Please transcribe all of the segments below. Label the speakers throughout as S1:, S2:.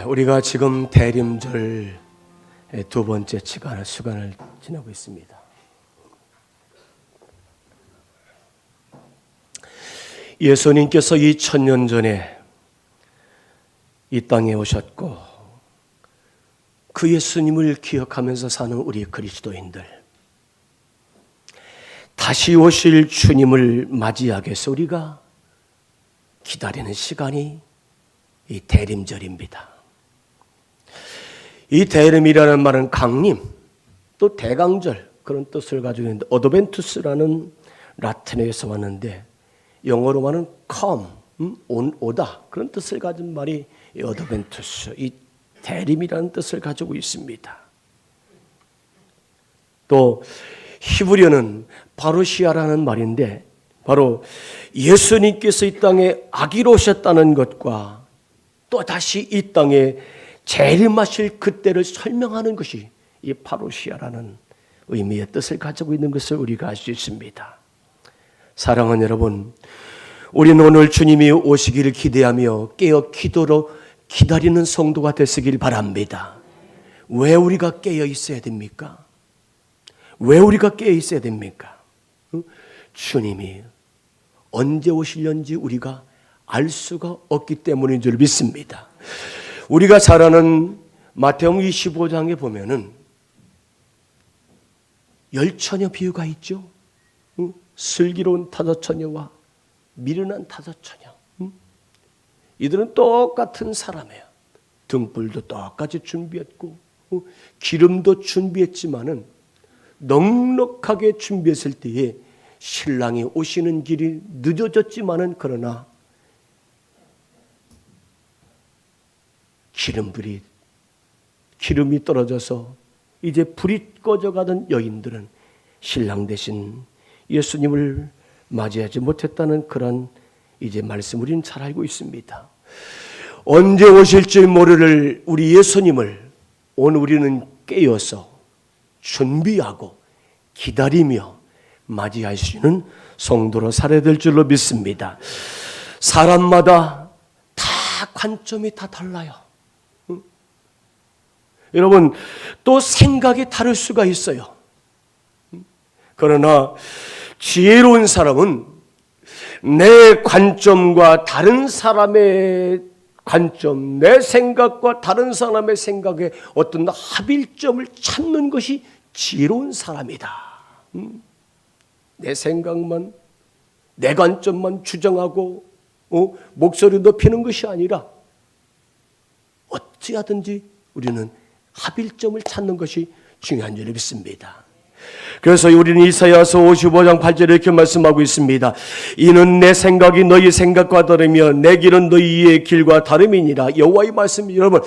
S1: 우리가 지금 대림절 두 번째 시간을 지나고 있습니다. 예수님께서 2000년 전에 이 땅에 오셨고 그 예수님을 기억하면서 사는 우리 그리스도인들, 다시 오실 주님을 맞이하기 위해서 우리가 기다리는 시간이 이 대림절입니다. 이 대림이라는 말은 강림, 또 대강절 그런 뜻을 가지고 있는데 어드벤투스라는 라틴어에서 왔는데 영어로 말은 come, 오다 그런 뜻을 가진 말이 이 어드벤투스, 이 대림이라는 뜻을 가지고 있습니다. 또 히브리어는 바루시아라는 말인데 바로 예수님께서 이 땅에 아기로 오셨다는 것과 또 다시 이 땅에 재림하실 그때를 설명하는 것이 이 바루시아라는 의미의 뜻을 가지고 있는 것을 우리가 알 수 있습니다. 사랑하는 여러분, 우리는 오늘 주님이 오시기를 기대하며 깨어 기도로 기다리는 성도가 되시길 바랍니다. 왜 우리가 깨어 있어야 됩니까? 왜 우리가 깨어 있어야 됩니까? 주님이 언제 오실는지 우리가 알 수가 없기 때문인 줄 믿습니다. 우리가 잘 아는 마태복음 25장에 보면은 열처녀 비유가 있죠. 슬기로운 다섯 처녀와 미련한 다섯 처녀. 이들은 똑같은 사람이에요. 등불도 똑같이 준비했고 기름도 준비했지만은 넉넉하게 준비했을 때에 신랑이 오시는 길이 늦어졌지만은 그러나 기름이 떨어져서 이제 불이 꺼져가던 여인들은 신랑 대신 예수님을 맞이하지 못했다는 그런 이제 말씀 우리는 잘 알고 있습니다. 언제 오실지 모를 우리 예수님을 오늘 우리는 깨어서 준비하고 기다리며 맞이할 수 있는 성도로 살아야 될 줄로 믿습니다. 사람마다 다 관점이 다 달라요. 여러분, 또 생각이 다를 수가 있어요. 그러나 지혜로운 사람은 내 관점과 다른 사람의 관점, 내 생각과 다른 사람의 생각에 어떤 합일점을 찾는 것이 지혜로운 사람이다. 내 생각만, 내 관점만 주장하고 목소리 높이는 것이 아니라 어찌하든지 우리는 합일점을 찾는 것이 중요한 줄 믿습니다. 그래서 우리는 이사야서 55장 8절에 이렇게 말씀하고 있습니다. 이는 내 생각이 너희 생각과 다르며 내 길은 너희의 길과 다름이니라. 여호와의 말씀, 여러분,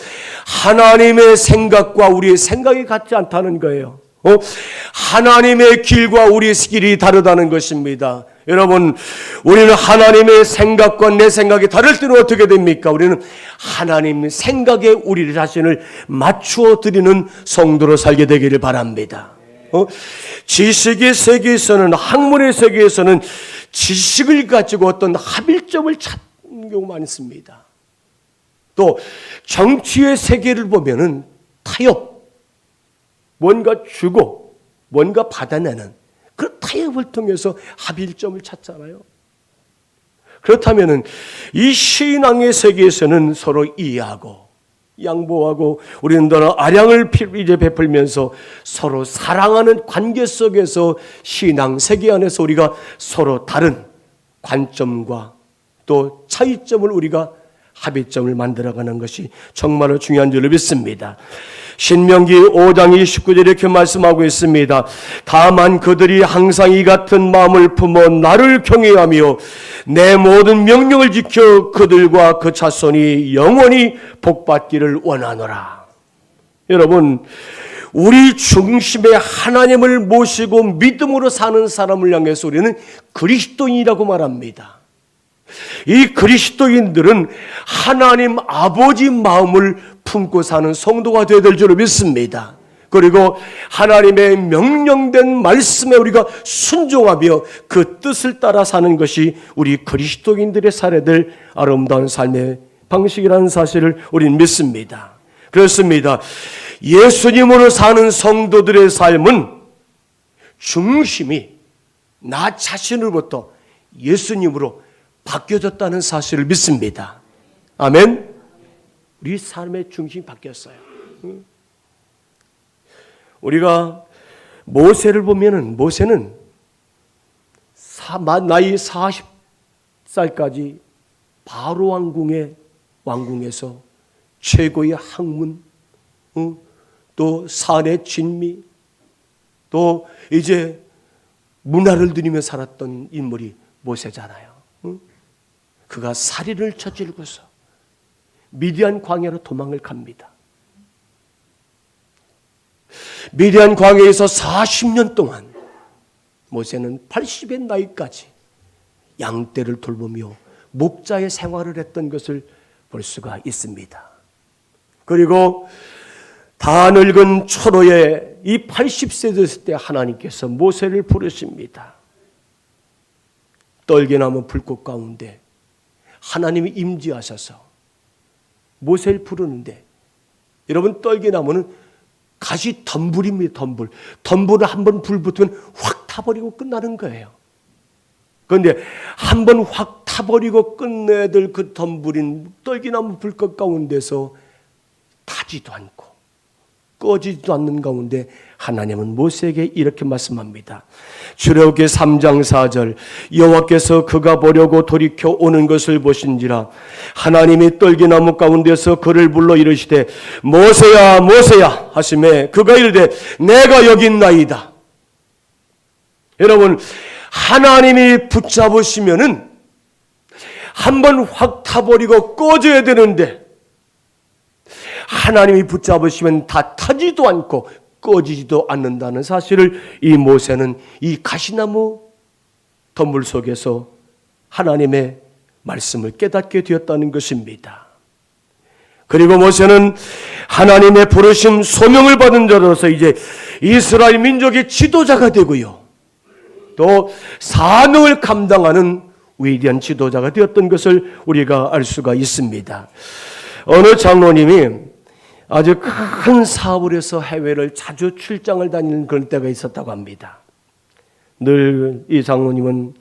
S1: 하나님의 생각과 우리의 생각이 같지 않다는 거예요. 하나님의 길과 우리의 길이 다르다는 것입니다. 여러분, 우리는 하나님의 생각과 내 생각이 다를 때는 어떻게 됩니까? 우리는 하나님 생각에 우리 자신을 맞추어 드리는 성도로 살게 되기를 바랍니다. 지식의 세계에서는, 학문의 세계에서는 지식을 가지고 어떤 합일점을 찾는 경우가 많습니다. 또 정치의 세계를 보면은 타협, 뭔가 주고 뭔가 받아내는 그 타협을 통해서 합일점을 찾잖아요. 그렇다면은 이 신앙의 세계에서는 서로 이해하고 양보하고 우리는 더 아량을 이제 베풀면서 서로 사랑하는 관계 속에서 신앙 세계 안에서 우리가 서로 다른 관점과 또 차이점을 우리가 합의점을 만들어가는 것이 정말로 중요한 줄로 믿습니다. 신명기 5장 29절에 이렇게 말씀하고 있습니다. 다만 그들이 항상 이 같은 마음을 품어 나를 경외하며 내 모든 명령을 지켜 그들과 그 자손이 영원히 복받기를 원하노라. 여러분, 우리 중심에 하나님을 모시고 믿음으로 사는 사람을 향해서 우리는 그리스도인이라고 말합니다. 이 그리스도인들은 하나님 아버지 마음을 품고 사는 성도가 되어야 될 줄로 믿습니다. 그리고 하나님의 명령된 말씀에 우리가 순종하며 그 뜻을 따라 사는 것이 우리 그리스도인들의 살아야 될 아름다운 삶의 방식이라는 사실을 우리는 믿습니다. 그렇습니다. 예수님으로 사는 성도들의 삶은 중심이 나 자신으로부터 예수님으로 바뀌어졌다는 사실을 믿습니다. 아멘. 우리 삶의 중심이 바뀌었어요. 우리가 모세를 보면은 모세는 나이 40살까지 바로 왕궁에서 최고의 학문, 또 산의 진미, 또 이제 문화를 누리며 살았던 인물이 모세잖아요. 그가 살인을 저지르고서 미디안 광야로 도망을 갑니다. 미디안 광야에서 40년 동안 모세는 80의 나이까지 양떼를 돌보며 목자의 생활을 했던 것을 볼 수가 있습니다. 그리고 다 늙은 초로에 이 80세 됐을 때 하나님께서 모세를 부르십니다. 떨기나무 불꽃 가운데 하나님이 임재하셔서 모세를 부르는데, 여러분 떨기나무는 가시 덤불입니다. 덤불을 한번 불 붙으면 확 타버리고 끝나는 거예요. 그런데 한번 확 타버리고 끝내야 될 그 덤불인 떨기나무 불꽃 가운데서 타지도 않고 꺼지지도 않는 가운데 하나님은 모세에게 이렇게 말씀합니다. 출애굽기 3장 4절, 여호와께서 그가 보려고 돌이켜 오는 것을 보신지라 하나님이 떨기나무 가운데서 그를 불러 이르시되 모세야 모세야 하시매 그가 이르되 내가 여기 있나이다. 여러분, 하나님이 붙잡으시면은 한번 확 타버리고 꺼져야 되는데 하나님이 붙잡으시면 다 타지도 않고 꺼지지도 않는다는 사실을 이 모세는 이 가시나무 덤불 속에서 하나님의 말씀을 깨닫게 되었다는 것입니다. 그리고 모세는 하나님의 부르심 소명을 받은 자로서 이제 이스라엘 민족의 지도자가 되고요, 또 사명을 감당하는 위대한 지도자가 되었던 것을 우리가 알 수가 있습니다. 어느 장로님이 아주 큰 사업을 해서 해외를 자주 출장을 다니는 그런 때가 있었다고 합니다. 늘 이 장로님은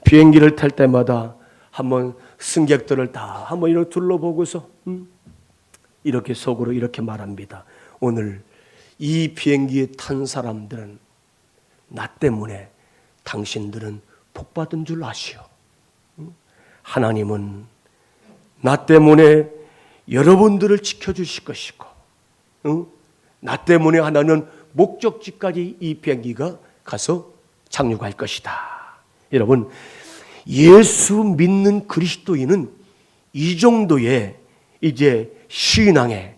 S1: 비행기를 탈 때마다 한번 승객들을 다 한번 이렇게 둘러보고서 이렇게 속으로 이렇게 말합니다. 오늘 이 비행기에 탄 사람들은 나 때문에 당신들은 복받은 줄 아시오. 하나님은 나 때문에 여러분들을 지켜주실 것이고, 나 때문에 하나는 목적지까지 이 비행기가 가서 착륙할 것이다. 여러분, 예수 믿는 그리스도인은 이 정도의 이제 신앙의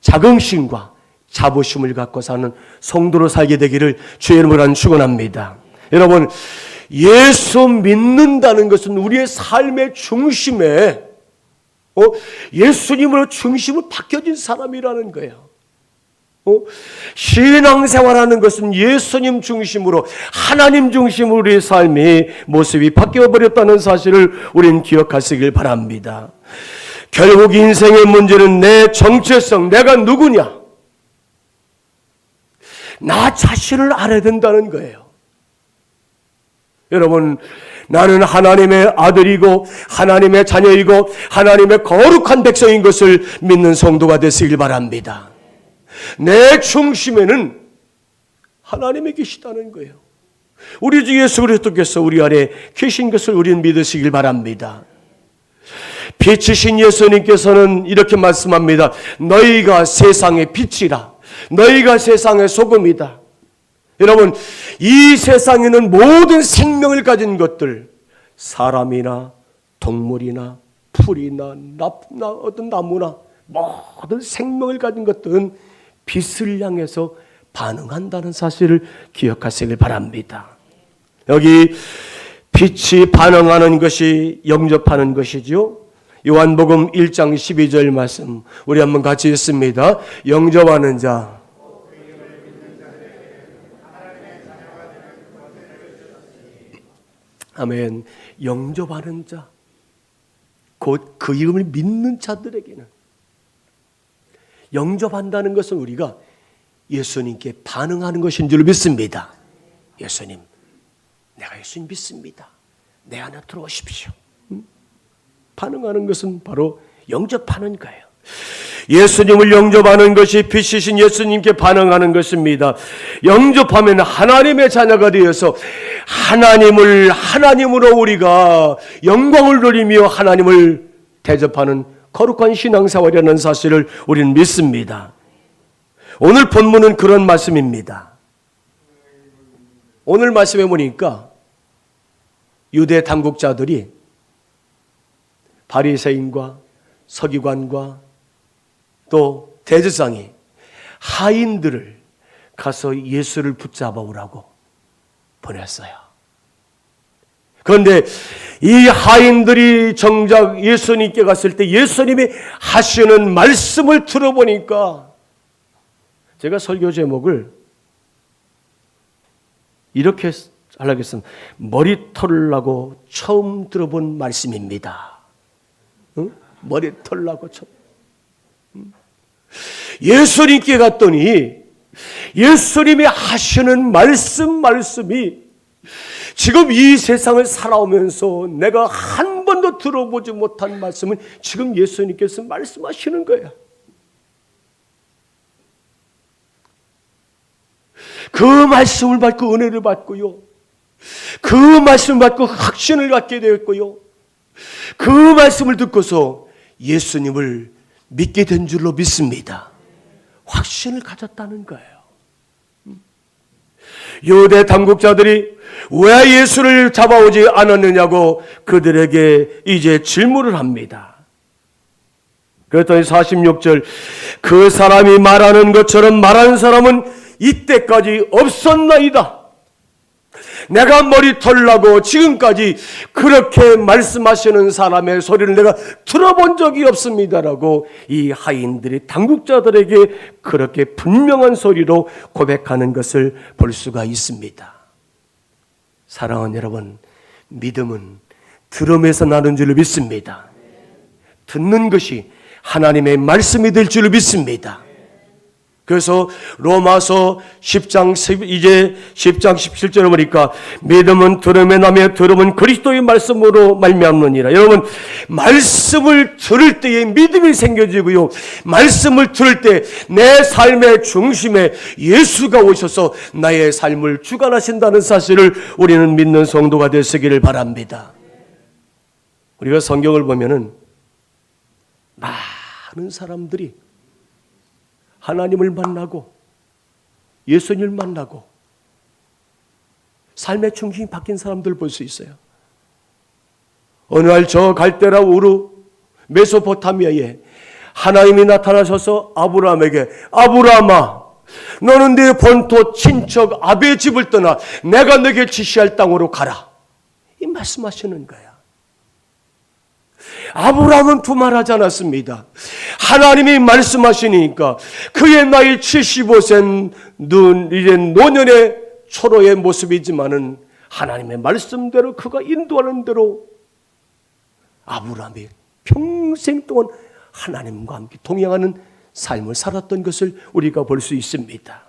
S1: 자긍심과 자부심을 갖고 사는 성도로 살게 되기를 주의 이름으로 축원합니다. 여러분, 예수 믿는다는 것은 우리의 삶의 중심에 예수님으로 중심을 바뀌어진 사람이라는 거예요. 신앙생활하는 것은 예수님 중심으로, 하나님 중심으로 우리의 삶이 모습이 바뀌어버렸다는 사실을 우리는 기억하시길 바랍니다. 결국 인생의 문제는 내 정체성, 내가 누구냐, 나 자신을 알아야 된다는 거예요. 여러분, 나는 하나님의 아들이고 하나님의 자녀이고 하나님의 거룩한 백성인 것을 믿는 성도가 되시길 바랍니다. 내 중심에는 하나님이 계시다는 거예요. 우리 주 예수 그리스도께서 우리 안에 계신 것을 우리는 믿으시길 바랍니다. 빛이신 예수님께서는 이렇게 말씀합니다. 너희가 세상의 빛이라. 너희가 세상의 소금이다. 여러분, 이 세상에는 모든 생명을 가진 것들, 사람이나 동물이나 풀이나 어떤 나무나 모든 생명을 가진 것들은 빛을 향해서 반응한다는 사실을 기억하시길 바랍니다. 여기 빛이 반응하는 것이 영접하는 것이죠. 요한복음 1장 12절 말씀 우리 한번 같이 읽습니다. 영접하는 자, 아멘. 영접하는 자, 곧 그 이름을 믿는 자들에게는 영접한다는 것은 우리가 예수님께 반응하는 것인 줄 믿습니다. 예수님, 내가 예수님 믿습니다. 내 안에 들어오십시오. 반응하는 것은 바로 영접하는 거예요. 예수님을 영접하는 것이 빛이신 예수님께 반응하는 것입니다. 영접하면 하나님의 자녀가 되어서 하나님으로 우리가 영광을 돌리며 하나님을 대접하는 거룩한 신앙생활이라는 사실을 우리는 믿습니다. 오늘 본문은 그런 말씀입니다. 오늘 말씀에 보니까 유대 당국자들이 바리새인과 서기관과 또 대제사장이 하인들을 가서 예수를 붙잡아 오라고 보냈어요. 그런데 이 하인들이 정작 예수님께 갔을 때 예수님이 하시는 말씀을 들어보니까 제가 설교 제목을 이렇게 하려고 했습니다. 머리털 나고 처음 들어본 말씀입니다. 응? 머리털 나고 처음. 예수님께 갔더니 예수님이 하시는 말씀이 지금 이 세상을 살아오면서 내가 한 번도 들어보지 못한 말씀을 지금 예수님께서 말씀하시는 거야. 그 말씀을 받고 은혜를 받고요. 그 말씀을 받고 확신을 갖게 되었고요. 그 말씀을 듣고서 예수님을 믿게 된 줄로 믿습니다. 확신을 가졌다는 거예요. 유대 당국자들이 왜 예수를 잡아오지 않았느냐고 그들에게 이제 질문을 합니다. 그랬더니 46절, 그 사람이 말하는 것처럼 말하는 사람은 이때까지 없었나이다. 내가 머리털 나고 지금까지 그렇게 말씀하시는 사람의 소리를 내가 들어본 적이 없습니다라고 이 하인들이 당국자들에게 그렇게 분명한 소리로 고백하는 것을 볼 수가 있습니다. 사랑하는 여러분, 믿음은 들음에서 나는 줄 믿습니다. 듣는 것이 하나님의 말씀이 될 줄 믿습니다. 그래서 로마서 10장 17절에 보니까 믿음은 들음에 나며 들음은 그리스도의 말씀으로 말미암느니라. 여러분, 말씀을 들을 때에 믿음이 생겨지고요. 말씀을 들을 때 내 삶의 중심에 예수가 오셔서 나의 삶을 주관하신다는 사실을 우리는 믿는 성도가 되시기를 바랍니다. 우리가 성경을 보면은 많은 사람들이 하나님을 만나고 예수님을 만나고 삶의 중심이 바뀐 사람들을 볼 수 있어요. 어느 날 저 갈대라 우르 메소포타미아에 하나님이 나타나셔서 아브라함에게, 아브라함아, 너는 네 본토 친척 아비의 집을 떠나 내가 너에게 지시할 땅으로 가라. 이 말씀하시는 거야. 아브라함은 두말하지 않았습니다. 하나님이 말씀하시니까 그의 나이 75세 이제 노년의 초로의 모습이지만은 하나님의 말씀대로 그가 인도하는 대로 아브라함이 평생 동안 하나님과 함께 동행하는 삶을 살았던 것을 우리가 볼 수 있습니다.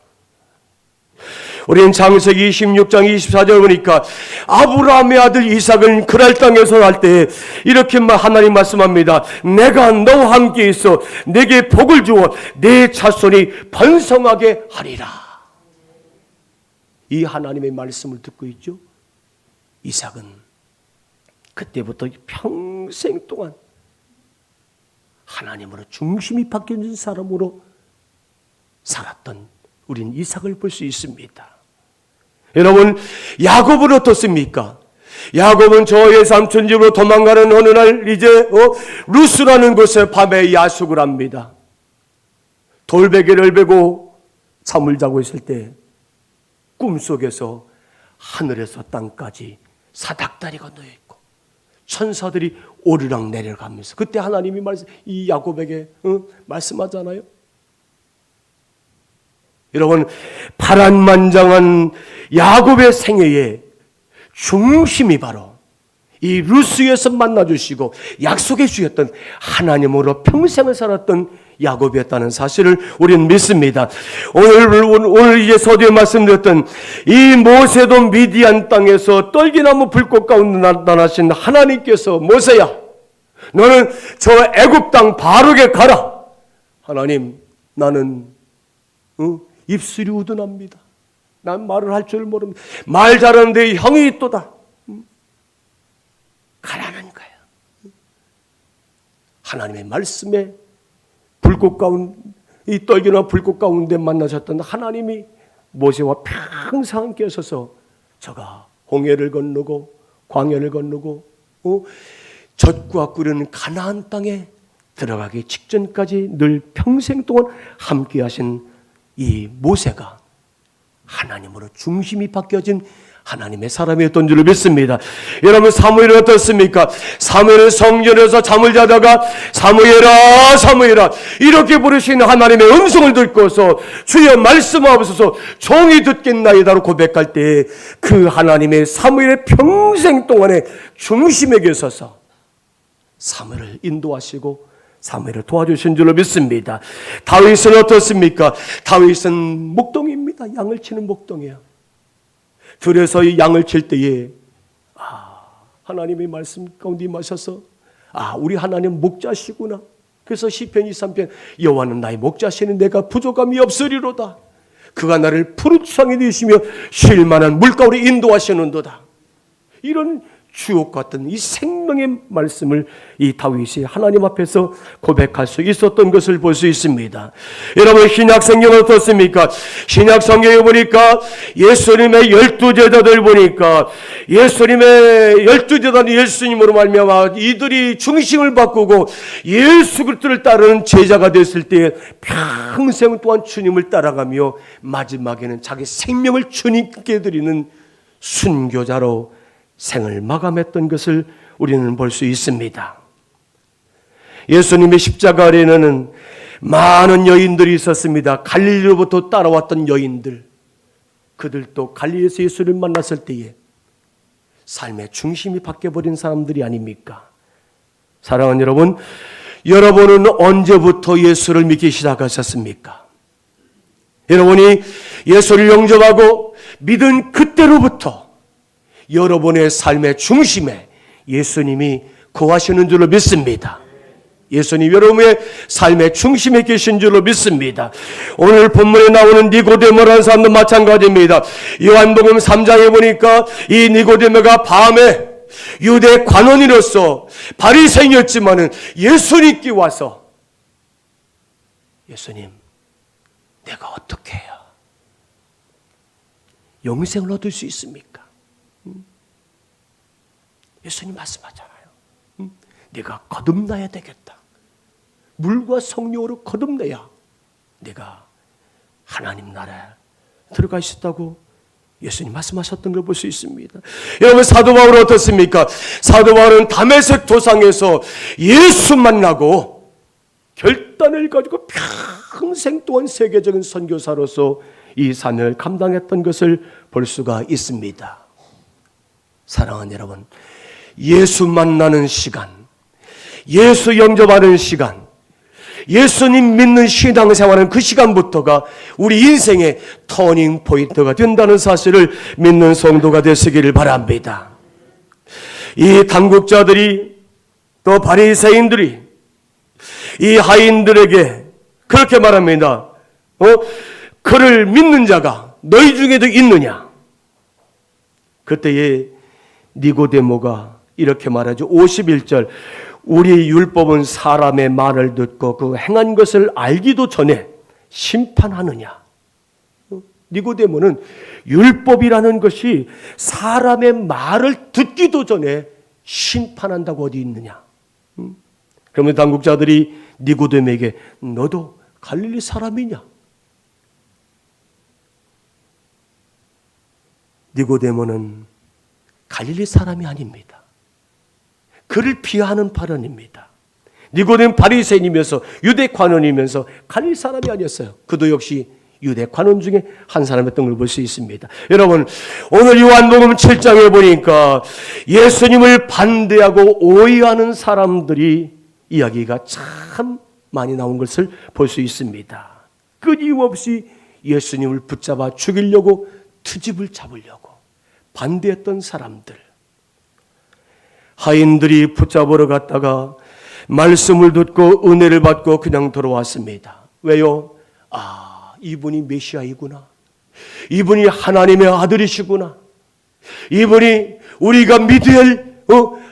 S1: 우리는 창세기 26장 24절 보니까 아브라함의 아들 이삭은 그랄 땅에서 날 때 이렇게 하나님 말씀합니다. 내가 너와 함께 있어 내게 복을 주어 내 자손이 번성하게 하리라. 이 하나님의 말씀을 듣고 있죠. 이삭은 그때부터 평생 동안 하나님으로 중심이 바뀌는 사람으로 살았던 우린 이삭을 볼 수 있습니다. 여러분, 야곱은 어떻습니까? 야곱은 저의 삼촌 집으로 도망가는 어느 날 이제 루스라는 곳에 밤에 야숙을 합니다. 돌베개를 베고 잠을 자고 있을 때 꿈속에서 하늘에서 땅까지 사닥다리가 놓여있고 천사들이 오르락 내려가면서 그때 하나님이 이 야곱에게 말씀하잖아요. 여러분, 파란만장한 야곱의 생애의 중심이 바로 이 루스에서 만나주시고 약속해 주셨던 하나님으로 평생을 살았던 야곱이었다는 사실을 우리는 믿습니다. 오늘 이제 서두에 말씀드렸던 이 모세도 미디안 땅에서 떨기나무 불꽃 가운데 나타나신 하나님께서 모세야, 너는 저 애굽 땅 바로게 가라. 하나님, 나는 입술이 우둔합니다. 난 말을 할 줄 모릅니다. 말 잘하는데 형이 있도다. 가라는 거예요. 하나님의 말씀에 불꽃 가운데, 이 떨기나 불꽃 가운데 만나셨던 하나님이 모세와 평생 함께 하셔서 저가 홍해를 건너고 광야를 건너고 젖과 꿀은 가나안 땅에 들어가기 직전까지 늘 평생 동안 함께 하신 이 모세가 하나님으로 중심이 바뀌어진 하나님의 사람이었던 줄을 믿습니다. 여러분, 사무엘은 어떻습니까? 사무엘은 성전에서 잠을 자다가 사무엘아 사무엘아 이렇게 부르시는 하나님의 음성을 듣고서 주여 말씀하옵소서 종이 듣겠나이다로 고백할 때 그 하나님의 사무엘의 평생 동안의 중심에 계셔서 사무엘을 인도하시고 사무엘을 도와주신 줄로 믿습니다. 다윗은 어떻습니까? 다윗은 목동입니다. 양을 치는 목동이에요. 들에서 이 양을 칠 때에 하나님의 말씀 가운데 임하셔서 우리 하나님 목자시구나. 그래서 시편 23편 여호와는 나의 목자시니 내가 부족함이 없으리로다. 그가 나를 푸른 창에 드시며 쉴 만한 물가로 인도하시는도다. 이런 주옥 같은 이 생명의 말씀을 이 다윗이 하나님 앞에서 고백할 수 있었던 것을 볼 수 있습니다. 여러분, 신약 성경은 어떻습니까? 신약 성경에 보니까 예수님의 12제자들 보니까 예수님의 12제자는 예수님으로 말미암아 이들이 중심을 바꾸고 예수 그리스도를 따르는 제자가 됐을 때 평생 동안 주님을 따라가며 마지막에는 자기 생명을 주님께 드리는 순교자로 생을 마감했던 것을 우리는 볼 수 있습니다. 예수님의 십자가 아래에는 많은 여인들이 있었습니다. 갈릴리로부터 따라왔던 여인들. 그들도 갈릴리에서 예수를 만났을 때에 삶의 중심이 바뀌어버린 사람들이 아닙니까? 사랑하는 여러분, 여러분은 언제부터 예수를 믿기 시작하셨습니까? 여러분이 예수를 영접하고 믿은 그때로부터 여러분의 삶의 중심에 예수님이 거하시는 줄로 믿습니다. 예수님 여러분의 삶의 중심에 계신 줄로 믿습니다. 오늘 본문에 나오는 니고데모라는 사람도 마찬가지입니다. 요한복음 3장에 보니까 이 니고데모가 밤에 유대 관원으로서 바리새인이었지만은 예수님께 와서 예수님, 내가 어떻게 해야 영생을 얻을 수 있습니까? 예수님 말씀하잖아요. 내가 거듭나야 되겠다. 물과 성령으로 거듭내야 내가 하나님 나라에 들어갈 수 있다고 예수님 말씀하셨던 걸 볼 수 있습니다. 여러분, 사도 바울은 어떻습니까? 사도 바울은 다메섹 도상에서 예수 만나고 결단을 가지고 평생 동안 세계적인 선교사로서 이 사명을 감당했던 것을 볼 수가 있습니다. 사랑하는 여러분, 예수 만나는 시간, 예수 영접하는 시간, 예수님 믿는 신앙생활은 그 시간부터가 우리 인생의 터닝 포인트가 된다는 사실을 믿는 성도가 되시기를 바랍니다. 이 당국자들이 또 바리새인들이 이 하인들에게 그렇게 말합니다. 그를 믿는 자가 너희 중에도 있느냐? 그때에 니고데모가 이렇게 말하죠. 51절, 우리 율법은 사람의 말을 듣고 그 행한 것을 알기도 전에 심판하느냐? 니고데모는 율법이라는 것이 사람의 말을 듣기도 전에 심판한다고 어디 있느냐? 그러면 당국자들이 니고데모에게 너도 갈릴리 사람이냐? 니고데모는 갈릴리 사람이 아닙니다. 그를 비하하는 발언입니다. 니고데모 바리새인이면서 유대 관원이면서 갈릴리 사람이 아니었어요. 그도 역시 유대 관원 중에 한 사람이었던 걸 볼 수 있습니다. 여러분, 오늘 요한복음 7장에 보니까 예수님을 반대하고 오해하는 사람들이 이야기가 참 많이 나온 것을 볼 수 있습니다. 끊임없이 예수님을 붙잡아 죽이려고, 트집을 잡으려고 반대했던 사람들, 하인들이 붙잡으러 갔다가 말씀을 듣고 은혜를 받고 그냥 돌아왔습니다. 왜요? 이분이 메시아이구나, 이분이 하나님의 아들이시구나, 이분이 우리가 믿어야 할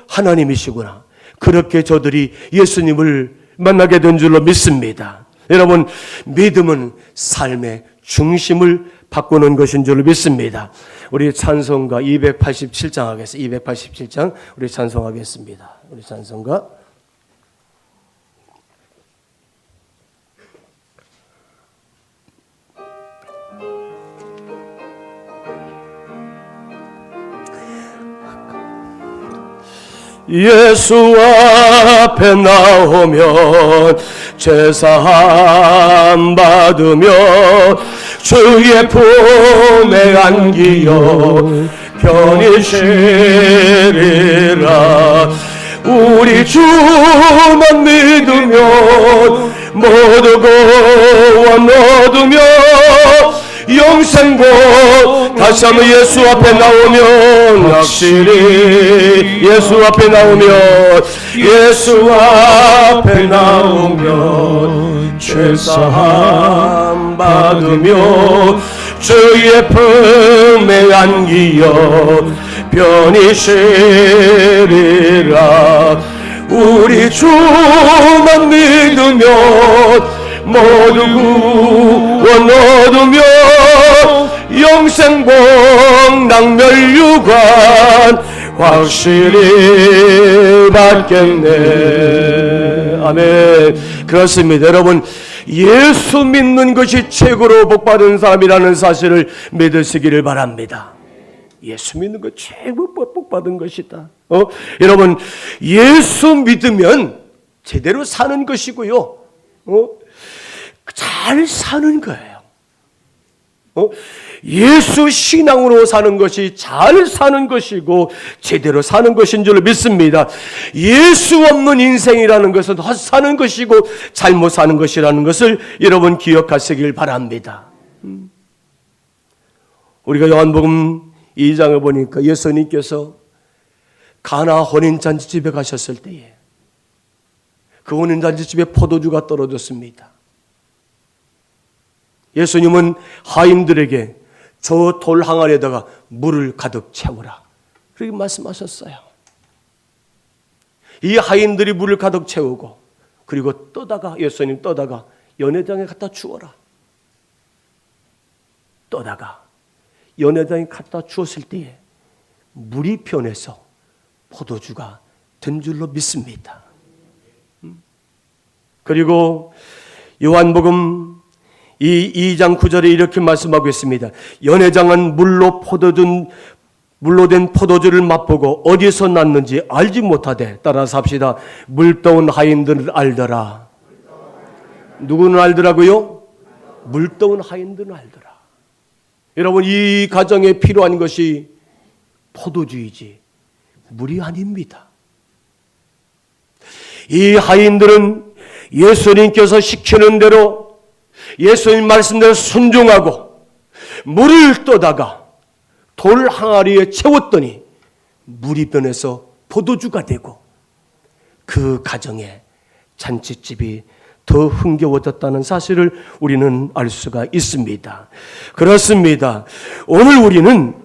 S1: 하나님이시구나. 그렇게 저들이 예수님을 만나게 된 줄로 믿습니다. 여러분, 믿음은 삶의 중심을 바꾸는 것인 줄로 믿습니다. 우리 찬송가 287장 하겠습니다. 287장 우리 찬송하겠습니다. 우리 찬송가 예수 앞에 나오면 제사함 받으며 주의 품에 안기어 편히 쉬리라. 우리 주만 믿으면 모두 구원 얻으며 영생복. 다시 한번 예수 앞에 나오면 확실히 예수 앞에 나오면 예수 앞에 나오면 죄사함 받으며 주의 품에 안기어 편히 쉬리라. 우리 주만 믿으면 모두 구원 얻으며 영생복 낙멸유관 확실히 받겠네. 아멘. 그렇습니다. 여러분, 예수 믿는 것이 최고로 복받은 사람이라는 사실을 믿으시기를 바랍니다. 예수 믿는 것 최고 복받은 것이다. 여러분, 예수 믿으면 제대로 사는 것이고요, 잘 사는 거예요. 예수 신앙으로 사는 것이 잘 사는 것이고 제대로 사는 것인 줄 믿습니다. 예수 없는 인생이라는 것은 헛사는 것이고 잘못 사는 것이라는 것을 여러분 기억하시길 바랍니다. 우리가 요한복음 2장을 보니까 예수님께서 가나 혼인잔치집에 가셨을 때에 그 혼인잔치집에 포도주가 떨어졌습니다. 예수님은 하인들에게 저 돌 항아리에다가 물을 가득 채우라, 그렇게 말씀하셨어요. 이 하인들이 물을 가득 채우고 그리고 예수님 떠다가 연회장에 갖다 주어라. 떠다가 연회장에 갖다 주었을 때에 물이 변해서 포도주가 된 줄로 믿습니다. 그리고 요한복음 2장 9절에 이렇게 말씀하고 있습니다. 연회장은 물로 된 포도주를 맛보고 어디서 났는지 알지 못하되, 따라서 합시다. 물떠온 하인들은 알더라. 누구는 알더라고요? 물떠온 하인들은 알더라. 여러분, 이 가정에 필요한 것이 포도주이지 물이 아닙니다. 이 하인들은 예수님께서 시키는 대로, 예수님 말씀대로 순종하고 물을 떠다가 돌 항아리에 채웠더니 물이 변해서 포도주가 되고 그 가정에 잔치집이 더 흥겨워졌다는 사실을 우리는 알 수가 있습니다. 그렇습니다. 오늘 우리는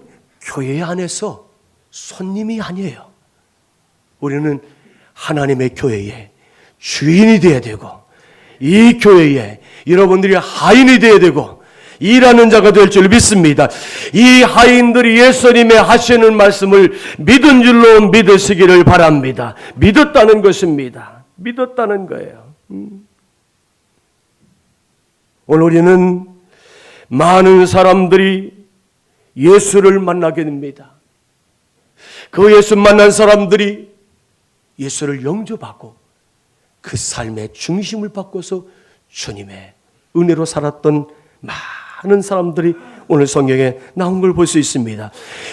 S1: 교회 안에서 손님이 아니에요. 우리는 하나님의 교회의 주인이 되어야 되고, 이 교회에 여러분들이 하인이 되어야 되고 일하는 자가 될 줄 믿습니다. 이 하인들이 예수님의 하시는 말씀을 믿은 줄로 믿으시기를 바랍니다. 믿었다는 것입니다. 믿었다는 거예요. 오늘 우리는 많은 사람들이 예수를 만나게 됩니다. 그 예수 만난 사람들이 예수를 영접하고 그 삶의 중심을 바꿔서 주님의 은혜로 살았던 많은 사람들이 오늘 성경에 나온 걸 볼 수 있습니다.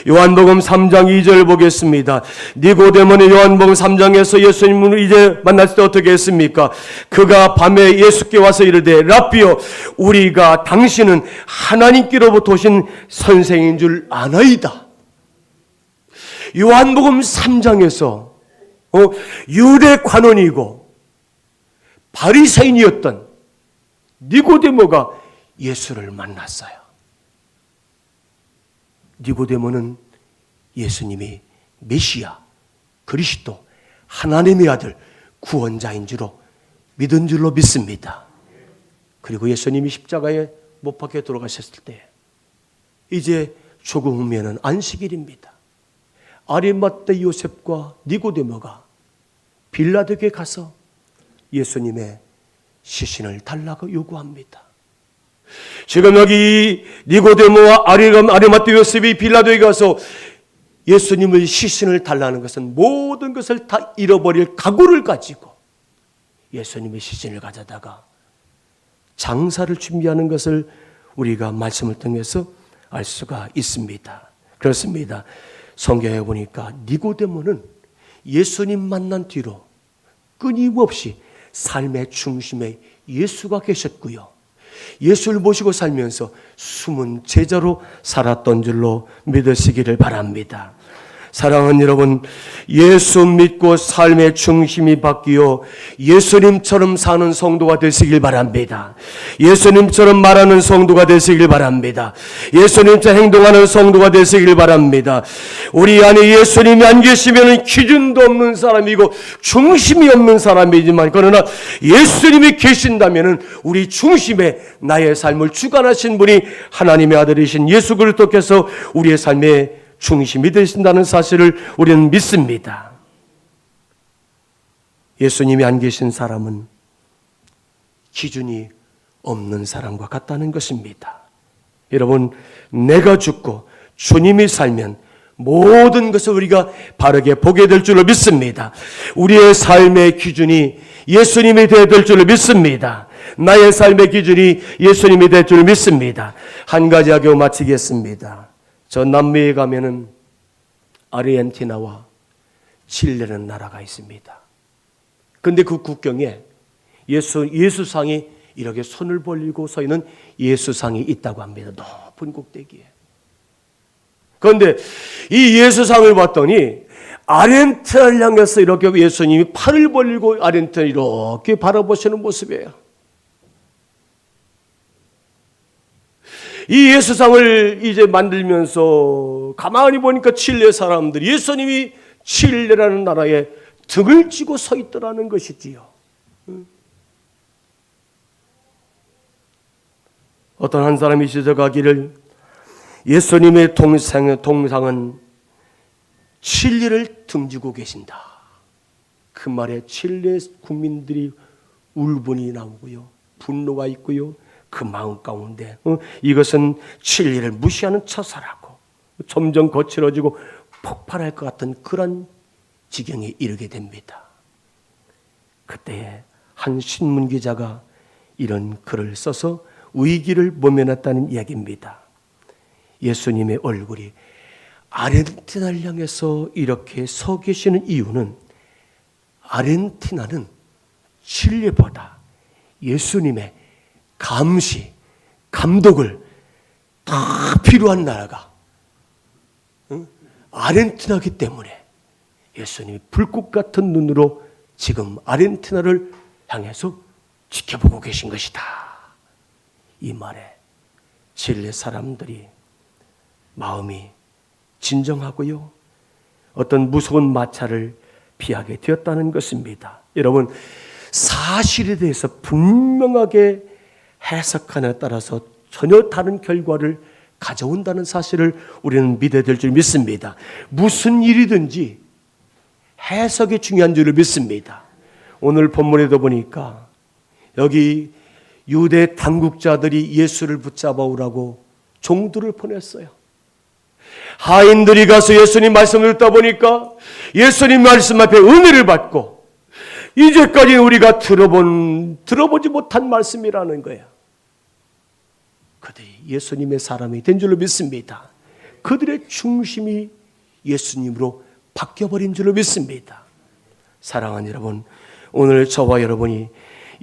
S1: 요한복음 3장 2절 보겠습니다. 니고데모는 요한복음 3장에서 예수님을 이제 만났을 때 어떻게 했습니까? 그가 밤에 예수께 와서 이르되 랍비여 우리가 당신은 하나님께로부터 오신 선생인 줄 아나이다. 요한복음 3장에서 유대 관원이고 바리새인이었던 니고데모가 예수를 만났어요. 니고데모는 예수님이 메시아, 그리스도, 하나님의 아들, 구원자인 줄로 믿은 줄로 믿습니다. 그리고 예수님이 십자가에 못 박혀 돌아가셨을 때 이제 조금 후면은 안식일입니다. 아리마대 요셉과 니고데모가 빌라도에게 가서 예수님의 시신을 달라고 요구합니다. 지금 여기 니고데모와 아리마대 요셉이 빌라도에 가서 예수님의 시신을 달라는 것은 모든 것을 다 잃어버릴 각오를 가지고 예수님의 시신을 가져다가 장사를 준비하는 것을 우리가 말씀을 통해서 알 수가 있습니다. 그렇습니다. 성경에 보니까 니고데모는 예수님 만난 뒤로 끊임없이 삶의 중심에 예수가 계셨고요. 예수를 모시고 살면서 숨은 제자로 살았던 줄로 믿으시기를 바랍니다. 사랑하는 여러분, 예수 믿고 삶의 중심이 바뀌어 예수님처럼 사는 성도가 되시길 바랍니다. 예수님처럼 말하는 성도가 되시길 바랍니다. 예수님처럼 행동하는 성도가 되시길 바랍니다. 우리 안에 예수님이 안 계시면 기준도 없는 사람이고 중심이 없는 사람이지만 그러나 예수님이 계신다면 우리 중심에 나의 삶을 주관하신 분이 하나님의 아들이신 예수 그리스도께서 우리의 삶에 중심이 되신다는 사실을 우리는 믿습니다. 예수님이 안 계신 사람은 기준이 없는 사람과 같다는 것입니다. 여러분, 내가 죽고 주님이 살면 모든 것을 우리가 바르게 보게 될 줄로 믿습니다. 우리의 삶의 기준이 예수님이 되어야 될 줄로 믿습니다. 나의 삶의 기준이 예수님이 될 줄로 믿습니다. 한 가지 하고 마치겠습니다. 저 남미에 가면은 아르헨티나와 칠레라는 나라가 있습니다. 근데 그 국경에 예수상이 이렇게 손을 벌리고 서 있는 예수상이 있다고 합니다. 높은 꼭대기에. 그런데 이 예수상을 봤더니 아르헨티나를 향해서 이렇게 예수님이 팔을 벌리고 아르헨티나를 이렇게 바라보시는 모습이에요. 이 예수상을 이제 만들면서 가만히 보니까 칠레 사람들이 예수님이 칠레라는 나라에 등을 쥐고 서 있더라는 것이지요. 어떤 한 사람이 지적하기를 예수님의 동상은 칠레를 등지고 계신다. 그 말에 칠레 국민들이 울분이 나오고요. 분노가 있고요. 그 마음 가운데 이것은 진리를 무시하는 처사라고 점점 거칠어지고 폭발할 것 같은 그런 지경에 이르게 됩니다. 그때에 한 신문 기자가 이런 글을 써서 위기를 모면했다는 이야기입니다. 예수님의 얼굴이 아르헨티나를 향해서 이렇게 서 계시는 이유는 아르헨티나는 진리보다 예수님의 감시, 감독을 다 필요한 나라가 아르헨티나이기 때문에 예수님이 불꽃 같은 눈으로 지금 아르헨티나를 향해서 지켜보고 계신 것이다. 이 말에 칠레 사람들이 마음이 진정하고요. 어떤 무서운 마찰을 피하게 되었다는 것입니다. 여러분, 사실에 대해서 분명하게 해석하느냐에 따라서 전혀 다른 결과를 가져온다는 사실을 우리는 믿어야 될 줄 믿습니다. 무슨 일이든지 해석이 중요한 줄을 믿습니다. 오늘 본문에도 보니까 여기 유대 당국자들이 예수를 붙잡아 오라고 종들을 보냈어요. 하인들이 가서 예수님 말씀을 듣다 보니까 예수님 말씀 앞에 은혜를 받고 이제까지 우리가 들어보지 못한 말씀이라는 거예요. 그들이 예수님의 사람이 된 줄로 믿습니다. 그들의 중심이 예수님으로 바뀌어버린 줄로 믿습니다. 사랑하는 여러분, 오늘 저와 여러분이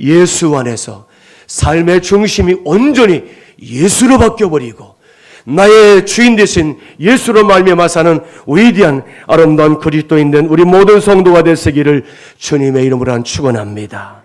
S1: 예수 안에서 삶의 중심이 온전히 예수로 바뀌어버리고 나의 주인 되신 예수로 말미암아 사는 위대한 아름다운 그리스도인 된 우리 모든 성도가 되시기를 주님의 이름으로 축원합니다.